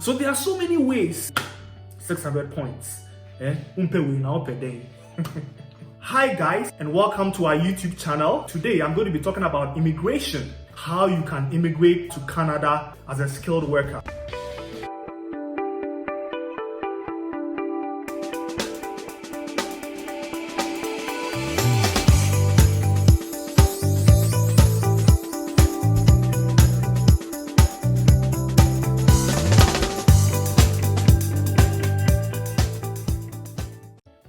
So there are so many ways. 600 points. Hi guys, and welcome to our YouTube channel. Today I'm going to be talking about immigration, how you can immigrate to Canada as a skilled worker.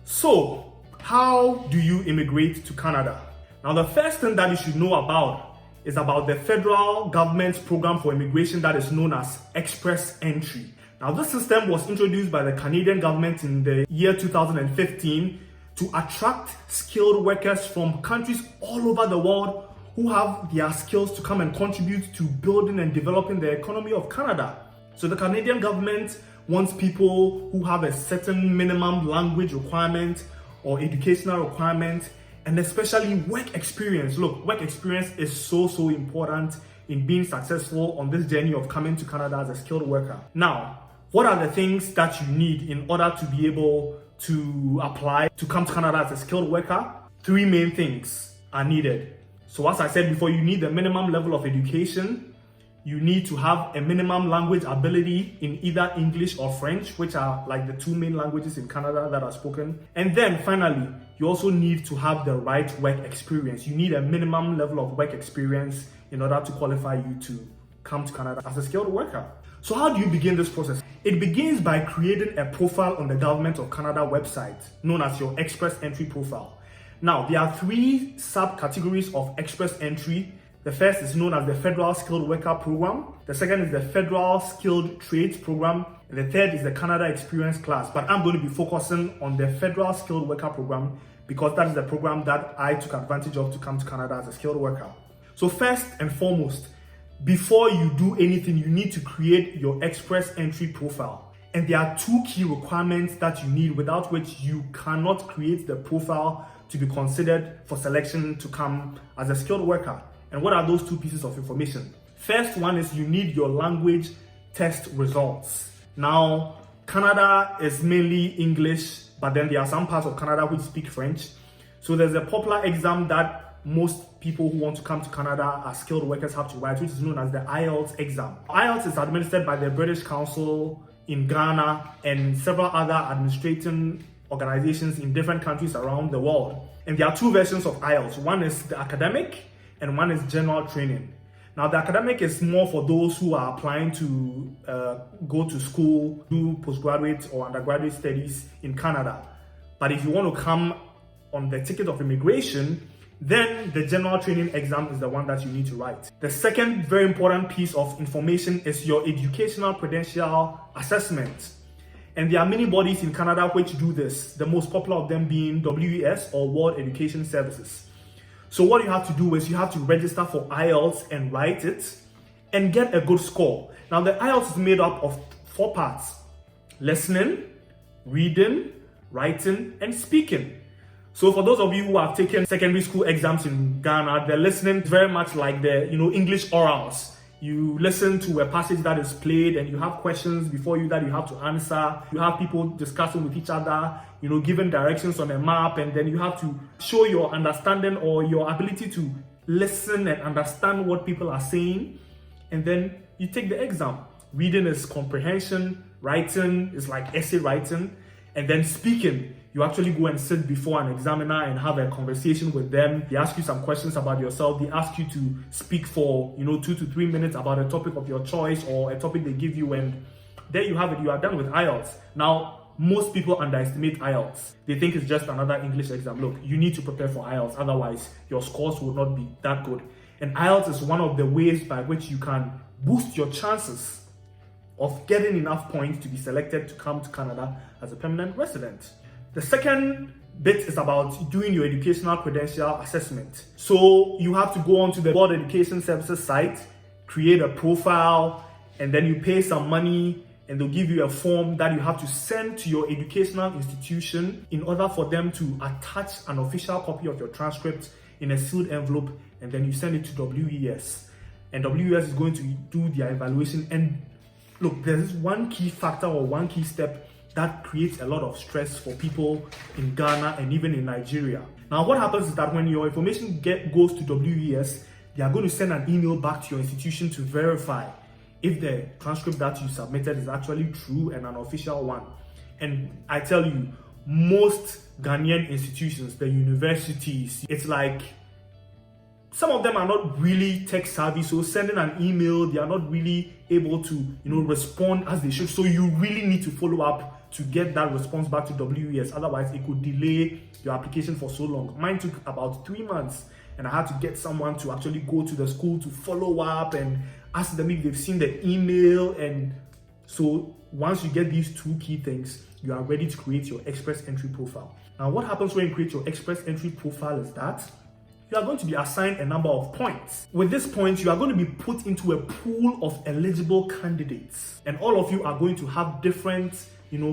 So, how do you immigrate to Canada? Now, the first thing that you should know about is about the federal government's program for immigration that is known as Express Entry. Now, this system was introduced by the Canadian government in the year 2015 to attract skilled workers from countries all over the world who have their skills to come and contribute to building and developing the economy of Canada. So the Canadian government wants people who have a certain minimum language requirement or educational requirement, and especially work experience. Look, work experience is so important in being successful on this journey of coming to Canada as a skilled worker. Now, what are the things that you need in order to be able to apply to come to Canada as a skilled worker? Three main things are needed. So as I said before, you need a minimum level of education. You need to have a minimum language ability in either English or French, which are like the two main languages in Canada that are spoken. And then finally, you also need to have the right work experience. You need a minimum level of work experience in order to qualify you to come to Canada as a skilled worker. So how do you begin this process? It begins by creating a profile on the Government of Canada website, known as your Express Entry profile. Now, there are three subcategories of Express Entry. The first is known as the Federal Skilled Worker Program. The second is the Federal Skilled Trades Program. And the third is the Canada Experience Class. But I'm going to be focusing on the Federal Skilled Worker Program because that is the program that I took advantage of to come to Canada as a skilled worker. So first and foremost, before you do anything, you need to create your Express Entry profile. And there are two key requirements that you need, without which you cannot create the profile to be considered for selection to come as a skilled worker. And what are those two pieces of information? First one is you need your language test results. Now, Canada is mainly English, but then there are some parts of Canada which speak French. So there's a popular exam that most people who want to come to Canada as skilled workers have to write, which is known as the IELTS exam. IELTS is administered by the British Council in Ghana and several other administrating organizations in different countries around the world. And there are two versions of IELTS. One is the academic, and one is general training. Now, the academic is more for those who are applying to go to school, do postgraduate or undergraduate studies in Canada. But if you want to come on the ticket of immigration, then the general training exam is the one that you need to write. The second very important piece of information is your educational credential assessment. And there are many bodies in Canada which do this, the most popular of them being WES or World Education Services. So what you have to do is you have to register for IELTS and write it and get a good score. Now, the IELTS is made up of 4 parts: listening, reading, writing, and speaking. So for those of you who have taken secondary school exams in Ghana, the listening is very much like the English orals. You listen to a passage that is played and you have questions before you that you have to answer. You have people discussing with each other, giving directions on a map, and then you have to show your understanding or your ability to listen and understand what people are saying. And then you take the exam. Reading is comprehension, writing is like essay writing, and then speaking, you actually go and sit before an examiner and have a conversation with them. They ask you some questions about yourself. They ask you to speak for 2 to 3 minutes about a topic of your choice or a topic they give you, and there you have it. You are done with IELTS. Now, most people underestimate IELTS. They think it's just another English exam. Look, you need to prepare for IELTS, otherwise your scores will not be that good. And IELTS is one of the ways by which you can boost your chances of getting enough points to be selected to come to Canada as a permanent resident. The second bit is about doing your educational credential assessment. So you have to go onto the World Education Services site, create a profile, and then you pay some money, and they'll give you a form that you have to send to your educational institution in order for them to attach an official copy of your transcript in a sealed envelope, and then you send it to WES. And WES is going to do their evaluation, and look, there's one key factor or one key step that creates a lot of stress for people in Ghana and even in Nigeria. Now, what happens is that when your information goes to WES, they are going to send an email back to your institution to verify if the transcript that you submitted is actually true and an official one. And I tell you, most Ghanaian institutions, the universities, it's like some of them are not really tech savvy, so sending an email, they are not really able to, respond as they should. So you really need to follow up to get that response back to WES. Otherwise, it could delay your application for so long. Mine took about 3 months, and I had to get someone to actually go to the school to follow up and ask them if they've seen the email. And so once you get these two key things, you are ready to create your Express Entry profile. Now, what happens when you create your Express Entry profile is that you are going to be assigned a number of points. With this points, you are going to be put into a pool of eligible candidates, and all of you are going to have different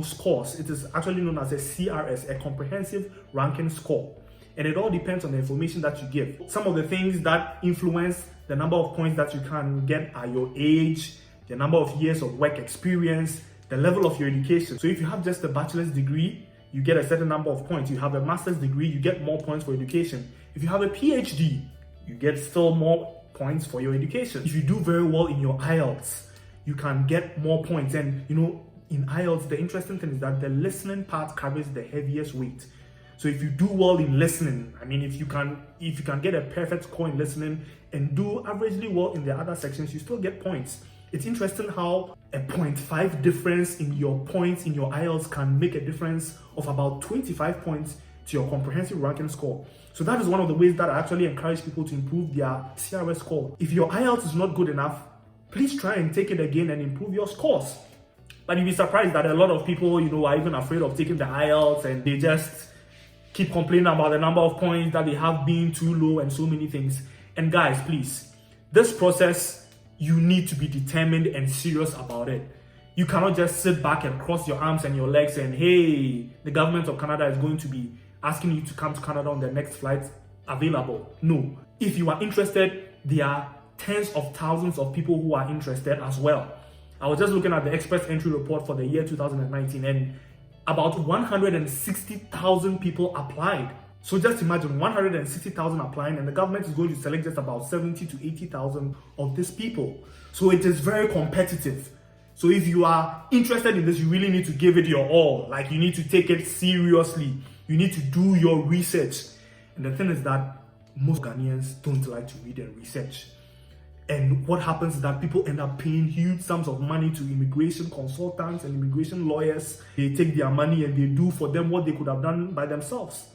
scores. It is actually known as a CRS, a comprehensive ranking score. And it all depends on the information that you give. Some of the things that influence the number of points that you can get are your age, the number of years of work experience, the level of your education. So if you have just a bachelor's degree, you get a certain number of points. You have a master's degree, you get more points for education. If you have a PhD, you get still more points for your education. If you do very well in your IELTS, you can get more points. And in IELTS, the interesting thing is that the listening part carries the heaviest weight. So if you do well in listening, if you can get a perfect score in listening and do averagely well in the other sections, you still get points. It's interesting how a 0.5 difference in your points in your IELTS can make a difference of about 25 points to your comprehensive ranking score. So that is one of the ways that I actually encourage people to improve their CRS score. If your IELTS is not good enough, please try and take it again and improve your scores. But you'll be surprised that a lot of people, are even afraid of taking the IELTS, and they just keep complaining about the number of points that they have being too low and so many things. And guys, please, this process, you need to be determined and serious about it. You cannot just sit back and cross your arms and your legs and, hey, the government of Canada is going to be asking you to come to Canada on the next flight available. No. If you are interested, there are tens of thousands of people who are interested as well. I was just looking at the Express Entry report for the year 2019, and about 160,000 people applied. So just imagine 160,000 applying, and the government is going to select just about 70 to 80,000 of these people. So it is very competitive. So if you are interested in this, you really need to give it your all. Like, you need to take it seriously. You need to do your research. And the thing is that most Ghanaians don't like to read and research. And what happens is that people end up paying huge sums of money to immigration consultants and immigration lawyers. They take their money and they do for them what they could have done by themselves.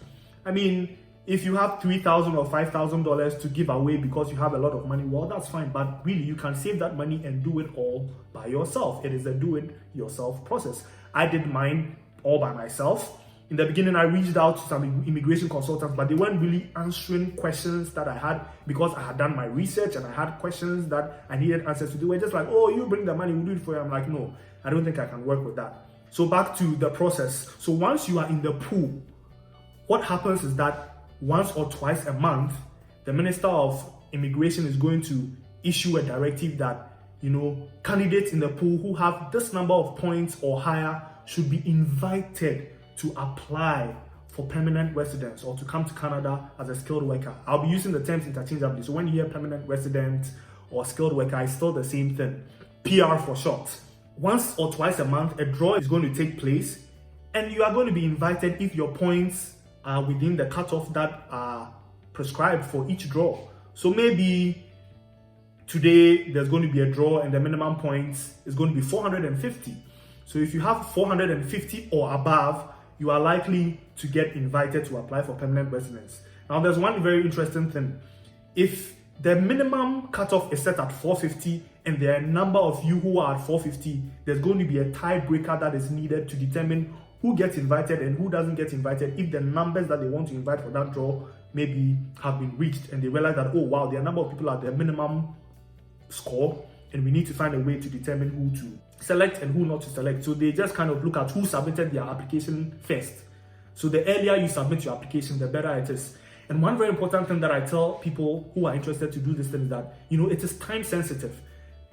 If you have $3,000 or $5,000 to give away because you have a lot of money, well, that's fine. But really, you can save that money and do it all by yourself. It is a do-it-yourself process. I did mine all by myself. In the beginning, I reached out to some immigration consultants, but they weren't really answering questions that I had because I had done my research and I had questions that I needed answers to. They were just like, oh, you bring the money, we'll do it for you. I'm like, no, I don't think I can work with that. So back to the process. So once you are in the pool, what happens is that once or twice a month, the Minister of Immigration is going to issue a directive that, candidates in the pool who have this number of points or higher should be invited to apply for permanent residence or to come to Canada as a skilled worker. I'll be using the terms interchangeably. So when you hear permanent resident or skilled worker, it's still the same thing. PR for short. Once or twice a month, a draw is going to take place, and you are going to be invited if your points are within the cutoff that are prescribed for each draw. So maybe today there's going to be a draw and the minimum points is going to be 450. So if you have 450 or above, you are likely to get invited to apply for permanent residence. Now, there's one very interesting thing. If the minimum cutoff is set at 450 and there are a number of you who are at 450, there's going to be a tiebreaker that is needed to determine who gets invited and who doesn't get invited if the numbers that they want to invite for that draw maybe have been reached and they realize that, oh wow, there are a number of people at their minimum score and we need to find a way to determine who to select and who not to select. So they just kind of look at who submitted their application first. So the earlier you submit your application, the better it is. And one very important thing that I tell people who are interested to do this thing is that, it is time sensitive.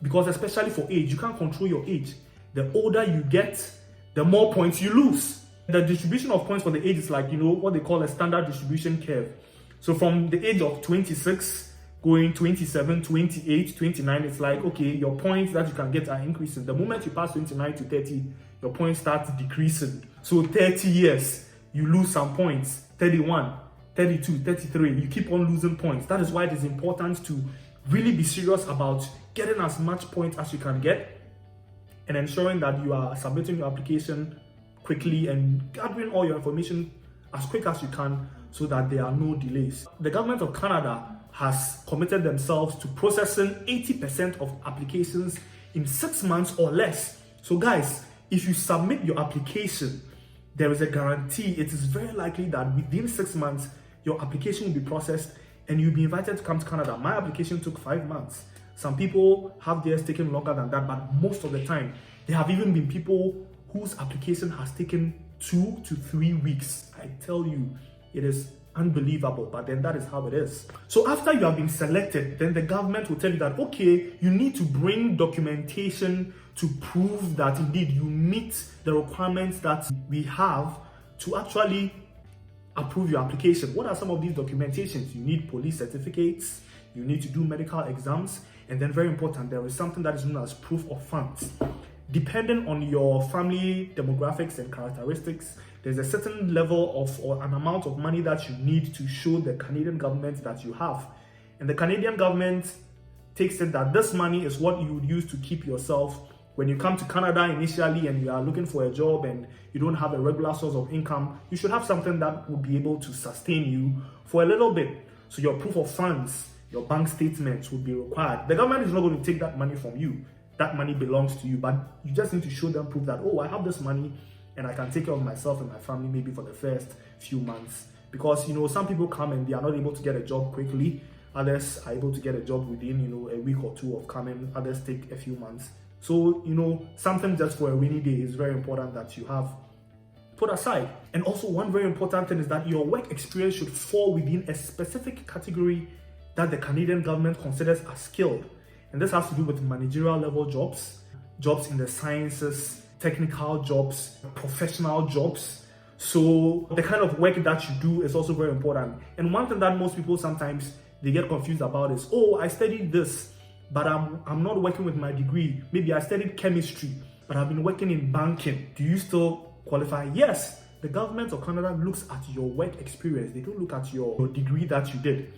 Because especially for age, you can't control your age. The older you get, the more points you lose. The distribution of points for the age is like, what they call a standard distribution curve. So from the age of 26, going 27, 28, 29, it's like, okay, your points that you can get are increasing. The moment you pass 29 to 30, your points start decreasing. So 30 years, you lose some points. 31, 32, 33, you keep on losing points. That is why it is important to really be serious about getting as much points as you can get and ensuring that you are submitting your application quickly and gathering all your information as quick as you can so that there are no delays. The government of Canada has committed themselves to processing 80% of applications in 6 months or less. So guys, if you submit your application, there is a guarantee it is very likely that within 6 months, your application will be processed and you'll be invited to come to Canada. My application took 5 months. Some people have theirs taken longer than that, but most of the time, there have even been people whose application has taken 2 to 3 weeks. I tell you, it is unbelievable, but then that is how it is. So after you have been selected, then the government will tell you that, okay, you need to bring documentation to prove that indeed you meet the requirements that we have to actually approve your application. What are some of these documentations? You need police certificates, you need to do medical exams, and then very important, there is something that is known as proof of funds. Depending on your family demographics and characteristics, there's a certain level of or an amount of money that you need to show the Canadian government that you have. And the Canadian government takes it that this money is what you would use to keep yourself when you come to Canada initially and you are looking for a job and you don't have a regular source of income. You should have something that would be able to sustain you for a little bit. So your proof of funds, your bank statements would be required. The government is not going to take that money from you. That money belongs to you, but you just need to show them proof that, oh, I have this money and I can take care of myself and my family maybe for the first few months. Because, some people come and they are not able to get a job quickly. Others are able to get a job within, a week or two of coming. Others take a few months. So, something just for a rainy day is very important that you have put aside. And also one very important thing is that your work experience should fall within a specific category that the Canadian government considers as skilled. And this has to do with managerial level jobs, jobs in the sciences, technical jobs, professional jobs. So the kind of work that you do is also very important. And one thing that most people sometimes they get confused about is, oh, I studied this, but I'm not working with my degree. Maybe I studied chemistry, but I've been working in banking. Do you still qualify? Yes. The government of Canada looks at your work experience. They don't look at your degree that you did.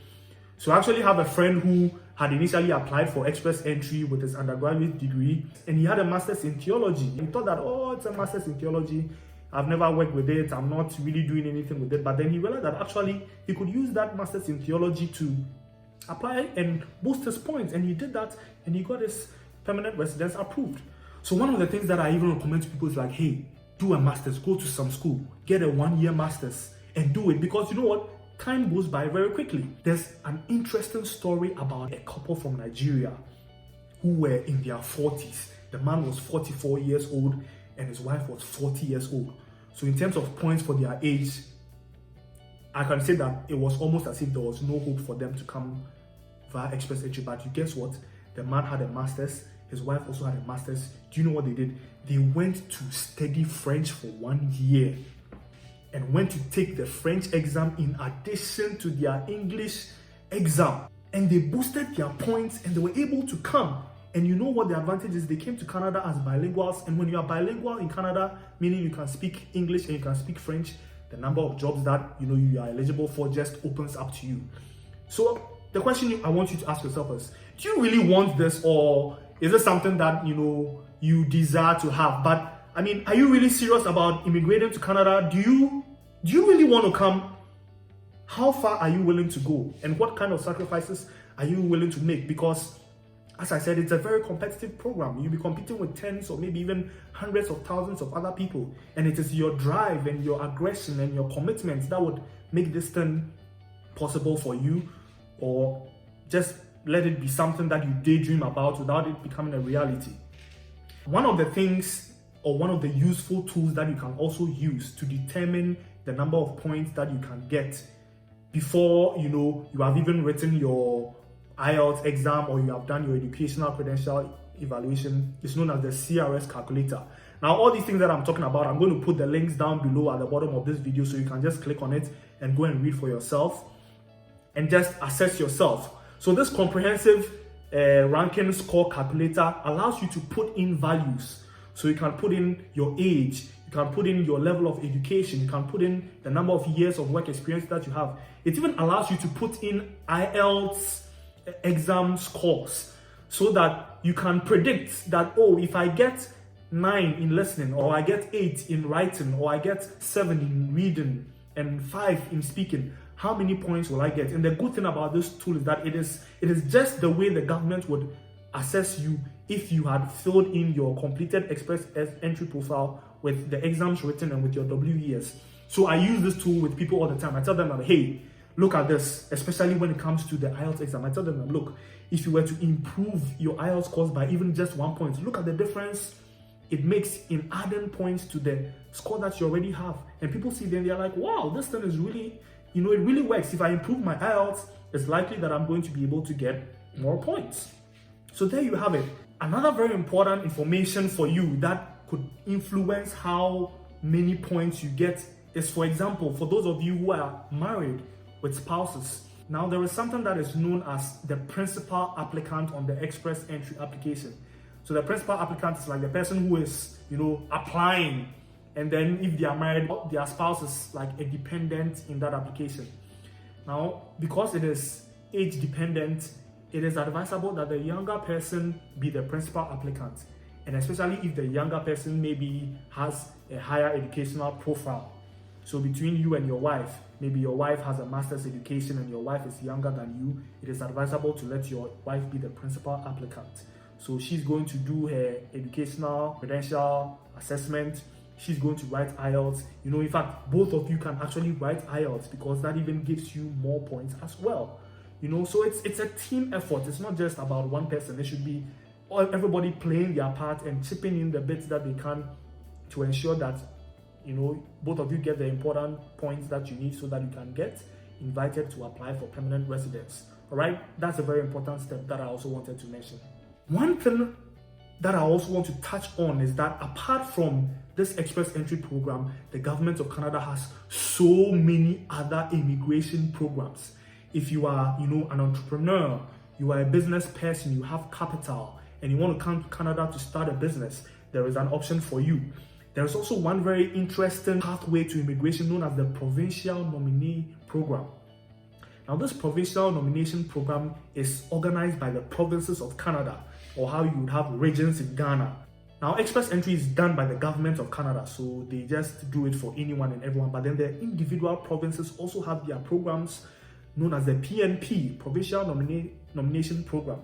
So I actually have a friend who had initially applied for express entry with his undergraduate degree, and he had a master's in theology. He thought that, oh, it's a master's in theology. I've never worked with it. I'm not really doing anything with it. But then he realized that actually he could use that master's in theology to apply and boost his points. And he did that, and he got his permanent residence approved. So one of the things that I even recommend to people is like, hey, do a master's, go to some school, get a 1-year master's and do it. Because you know what? Time goes by very quickly. There's an interesting story about a couple from Nigeria who were in their 40s. The man was 44 years old and his wife was 40 years old. So in terms of points for their age, I can say that it was almost as if there was no hope for them to come via express entry. But you guess what? The man had a master's, his wife also had a master's. Do you know what they did? They went to study French for 1 year and went to take the French exam in addition to their English exam. And they boosted their points and they were able to come. And you know what the advantage is? They came to Canada as bilinguals. And when you are bilingual in Canada, meaning you can speak English and you can speak French, the number of jobs that you are eligible for just opens up to you. So the question I want you to ask yourself is, do you really want this, or is it something that you desire to have? But are you really serious about immigrating to Canada? Do you really want to come? How far are you willing to go? And what kind of sacrifices are you willing to make? Because, as I said, it's a very competitive program. You'll be competing with tens or maybe even hundreds of thousands of other people. And it is your drive and your aggression and your commitments that would make this thing possible for you, or just let it be something that you daydream about without it becoming a reality. One of the things, or one of the useful tools that you can also use to determine the number of points that you can get before you have even written your IELTS exam or you have done your educational credential evaluation is known as the CRS calculator. Now, all these things that I'm talking about, I'm going to put the links down below at the bottom of this video so you can just click on it and go and read for yourself and just assess yourself. So this comprehensive ranking score calculator allows you to put in values. So you can put in your age, you can put in your level of education, you can put in the number of years of work experience that you have. It even allows you to put in IELTS exam scores so that you can predict that, oh, if I get 9 in listening, or I get 8 in writing, or I get 7 in reading and 5 in speaking, how many points will I get? And the good thing about this tool is that it is just the way the government would assess you if you had filled in your completed express entry profile with the exams written and with your WES. So I use this tool with people all the time. I tell them that, hey, look at this, especially when it comes to the IELTS exam. I tell them that, look, if you were to improve your IELTS scores by even just 1 point, look at the difference it makes in adding points to the score that you already have. And people see them, they're like, wow, this thing is really, it really works. If I improve my IELTS, it's likely that I'm going to be able to get more points. So there you have it. Another very important information for you that could influence how many points you get is, for example, for those of you who are married with spouses. Now, there is something that is known as the principal applicant on the express entry application. So the principal applicant is like the person who is, applying, and then if they are married, their spouse is like a dependent in that application. Now, because it is age dependent, it is advisable that the younger person be the principal applicant, and especially if the younger person maybe has a higher educational profile. So between you and your wife, maybe your wife has a master's education and your wife is younger than you, it is advisable to let your wife be the principal applicant. So she's going to do her educational credential assessment. She's going to write IELTS. In fact, both of you can actually write IELTS because that even gives you more points as well. So it's a team effort. It's not just about one person. It should be everybody playing their part and chipping in the bits that they can to ensure that, both of you get the important points that you need so that you can get invited to apply for permanent residence. All right? That's a very important step that I also wanted to mention. One thing that I also want to touch on is that apart from this express entry program, the government of Canada has so many other immigration programs. If you are, an entrepreneur, you are a business person, you have capital, and you want to come to Canada to start a business, there is an option for you. There is also one very interesting pathway to immigration known as the Provincial Nominee Program. Now, this Provincial Nomination Program is organized by the provinces of Canada, or how you would have regions in Ghana. Now, express entry is done by the government of Canada, so they just do it for anyone and everyone. But then the individual provinces also have their programs known as the PNP, Provincial Nomination Program.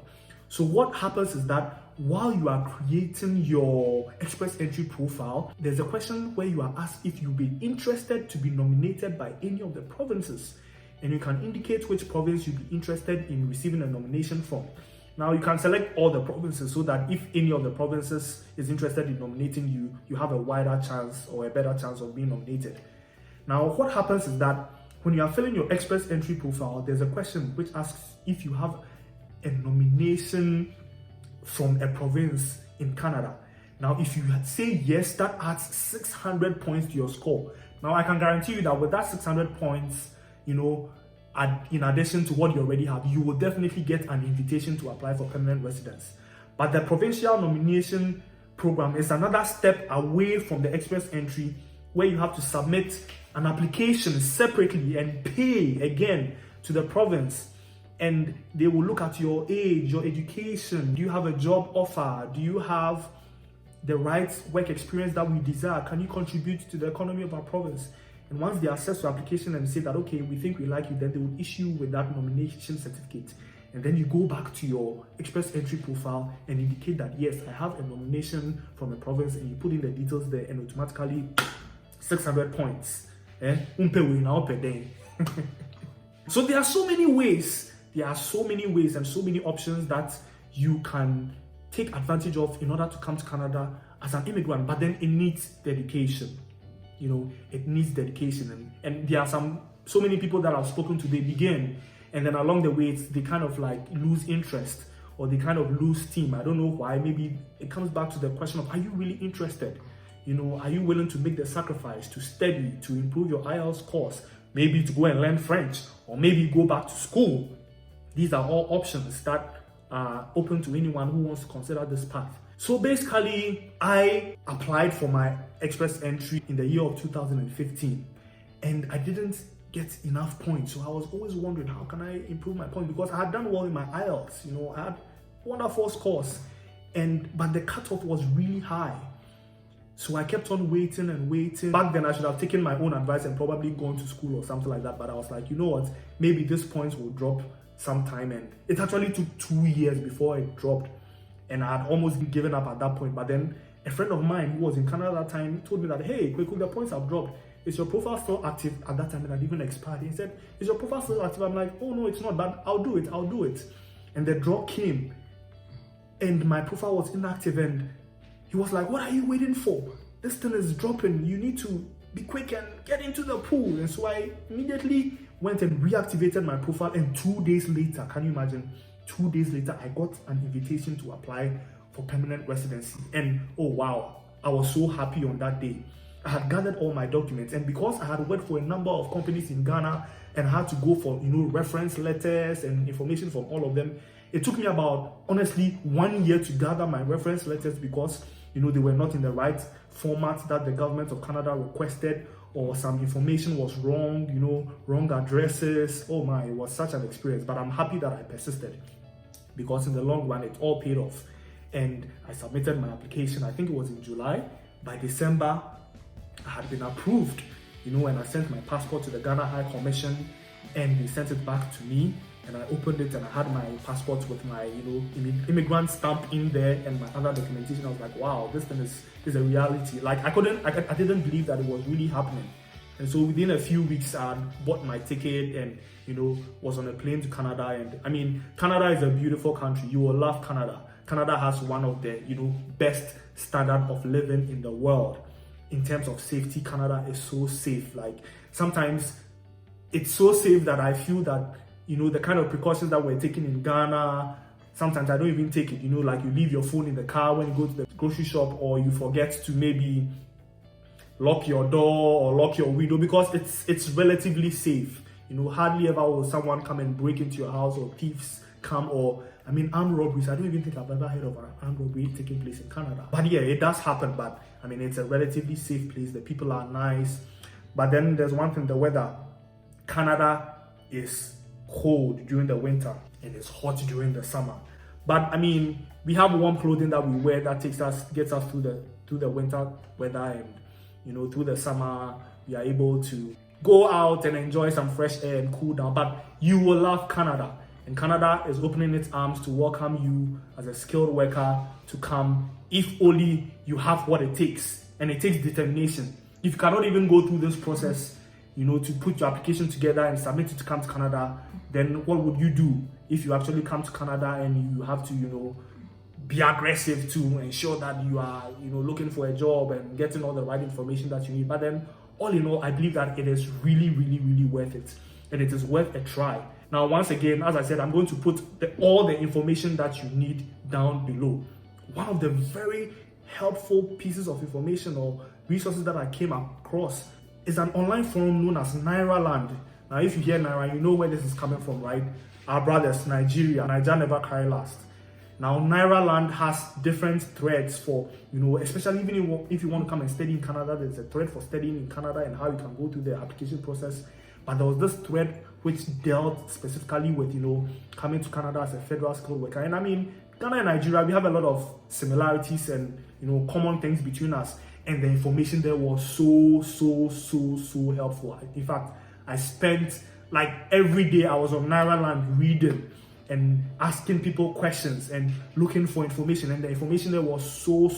So what happens is that while you are creating your express entry profile, there's a question where you are asked if you'll be interested to be nominated by any of the provinces. And you can indicate which province you'll be interested in receiving a nomination from. Now, you can select all the provinces so that if any of the provinces is interested in nominating you, you have a wider chance or a better chance of being nominated. Now, what happens is that when you are filling your express entry profile, there's a question which asks if you have a nomination from a province in Canada. Now, if you say yes, that adds 600 points to your score. Now, I can guarantee you that with that 600 points, in addition to what you already have, you will definitely get an invitation to apply for permanent residence. But the Provincial Nomination Program is another step away from the express entry, where you have to submit an application separately and pay again to the province. And they will look at your age, your education. Do you have a job offer? Do you have the right work experience that we desire? Can you contribute to the economy of our province? And once they assess your application and say that, okay, we think we like you, then they will issue you with that nomination certificate. And then you go back to your express entry profile and indicate that, yes, I have a nomination from a province, and you put in the details there, and automatically 600 points. So there are so many ways. There are so many ways and so many options that you can take advantage of in order to come to Canada as an immigrant. But then it needs dedication. It needs dedication. And there are so many people that I've spoken to, they begin, and then along the way, they kind of like lose interest, or they kind of lose steam. I don't know why. Maybe it comes back to the question of, are you really interested? Are you willing to make the sacrifice to study, to improve your IELTS course, maybe to go and learn French, or maybe go back to school? These are all options that are open to anyone who wants to consider this path. So basically, I applied for my express entry in the year of 2015, and I didn't get enough points. So I was always wondering, how can I improve my points? Because I had done well in my IELTS, I had wonderful scores, but the cutoff was really high. So I kept on waiting and waiting. Back then, I should have taken my own advice and probably gone to school or something like that. But I was like, you know what? Maybe these points will drop sometime. And it actually took 2 years before it dropped. And I had almost given up at that point. But then a friend of mine who was in Canada at that time told me that, hey, Kweku, the points have dropped. Is your profile still active? At that time, it had even expired. He said, is your profile still active? I'm like, oh, no, it's not. But I'll do it. And the drop came. And my profile was inactive. And he was like, what are you waiting for? This thing is dropping. You need to be quick and get into the pool. And so I immediately went and reactivated my profile. And 2 days later, can you imagine? 2 days later, I got an invitation to apply for permanent residency. And oh, wow, I was so happy on that day. I had gathered all my documents. And because I had worked for a number of companies in Ghana and had to go for, reference letters and information from all of them, it took me about, honestly, 1 year to gather my reference letters because they were not in the right format that the government of Canada requested, or some information was wrong, wrong addresses. Oh my, it was such an experience. But I'm happy that I persisted, because in the long run, it all paid off. And I submitted my application, I think it was in July. By December, I had been approved, and I sent my passport to the Ghana High Commission, and they sent it back to me. And I opened it and I had my passport with my, immigrant stamp in there and my other documentation. I was like, wow, this thing is a reality. Like I didn't believe that it was really happening. And so within a few weeks, I bought my ticket and, was on a plane to Canada. And I mean, Canada is a beautiful country. You will love Canada. Canada has one of the, best standard of living in the world. In terms of safety, Canada is so safe. Like sometimes it's so safe that I feel that, the kind of precautions that we're taking in Ghana, sometimes I don't even take it, like you leave your phone in the car when you go to the grocery shop, or you forget to maybe lock your door or lock your window, because it's relatively safe. Hardly ever will someone come and break into your house, or thieves come, or armed robberies. I don't even think I've ever heard of an armed robbery taking place in Canada. But yeah, it does happen, but it's a relatively safe place. The people are nice. But then there's one thing, the weather. Canada is cold during the winter and it's hot during the summer. But we have warm clothing that we wear that gets us through the winter weather, and through the summer we are able to go out and enjoy some fresh air and cool down. But you will love Canada, and Canada is opening its arms to welcome you as a skilled worker to come, if only you have what it takes. And it takes determination. If you cannot even go through this process, to put your application together and submit it to come to Canada, then what would you do if you actually come to Canada and you have to, be aggressive to ensure that you are, looking for a job and getting all the right information that you need? But then, all in all, I believe that it is really, really, really worth it. And it is worth a try. Now, once again, as I said, I'm going to put all the information that you need down below. One of the very helpful pieces of information or resources that I came across is an online forum known as Nairaland. Now, if you hear Naira, you know where this is coming from, right? Our brothers, Nigeria. Niger never cry last. Now, Nairaland has different threads for, especially even if you want to come and study in Canada, there's a thread for studying in Canada and how you can go through the application process. But there was this thread which dealt specifically with, coming to Canada as a federal skilled worker. And Ghana and Nigeria, we have a lot of similarities and, common things between us. And the information there was so helpful. In fact, I spent every day I was on Nairaland reading and asking people questions and looking for information. And the information there was so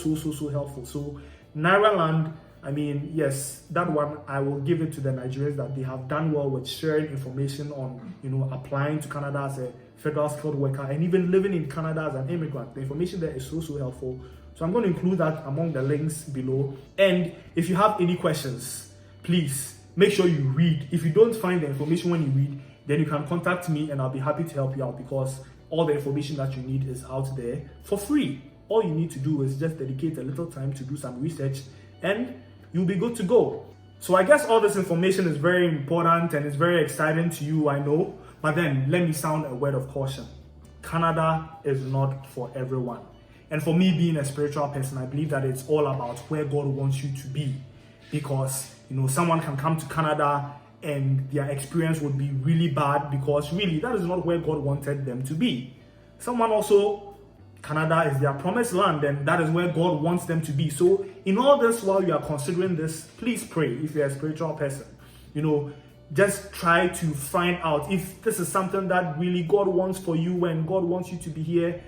helpful. So Nairaland, yes, that one, I will give it to the Nigerians that they have done well with sharing information on, applying to Canada as a federal skilled worker and even living in Canada as an immigrant. The information there is so helpful. So I'm going to include that among the links below. And if you have any questions, please make sure you read. If you don't find the information when you read, then you can contact me and I'll be happy to help you out, because all the information that you need is out there for free. All you need to do is just dedicate a little time to do some research and you'll be good to go. So I guess all this information is very important and it's very exciting to you, I know. But then let me sound a word of caution. Canada is not for everyone. And for me, being a spiritual person, I believe that it's all about where God wants you to be. Because, someone can come to Canada and their experience would be really bad because really that is not where God wanted them to be. Someone also, Canada is their promised land and that is where God wants them to be. So in all this, while you are considering this, please pray if you're a spiritual person. Just try to find out if this is something that really God wants for you and God wants you to be here,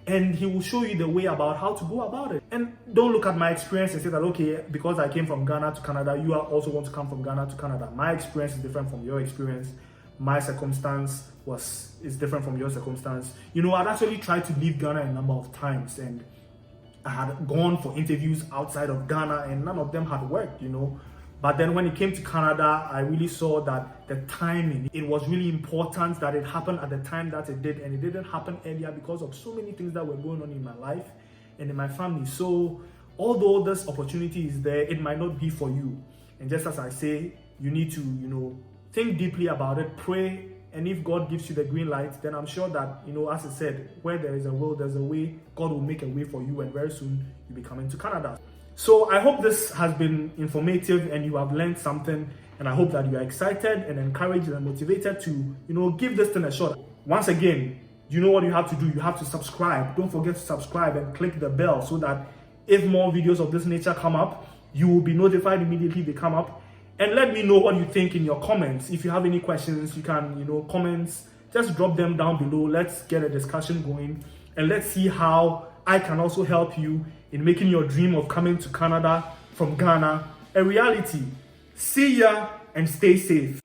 and He will show you the way about how to go about it. And don't look at my experience and say that, okay, because I came from Ghana to Canada, you also want to come from Ghana to Canada. My experience is different from your experience. My circumstance is different from your circumstance. I'd actually tried to leave Ghana a number of times and I had gone for interviews outside of Ghana and none of them had worked, But then when it came to Canada, I really saw that the timing, it was really important that it happened at the time that it did, and it didn't happen earlier because of so many things that were going on in my life and in my family. So although this opportunity is there, it might not be for you. And just as I say, you need to, think deeply about it, pray, and if God gives you the green light, then I'm sure that, as I said, where there is a will, there's a way. God will make a way for you, and very soon you'll be coming to Canada. So I hope this has been informative and you have learned something, and I hope that you are excited and encouraged and motivated to, give this thing a shot. Once again, you know what you have to do. You have to subscribe. Don't forget to subscribe and click the bell so that if more videos of this nature come up, you will be notified immediately they come up. And let me know what you think in your comments. If you have any questions, you can, comments, just drop them down below. Let's get a discussion going and let's see how I can also help you in making your dream of coming to Canada from Ghana a reality. See ya and stay safe.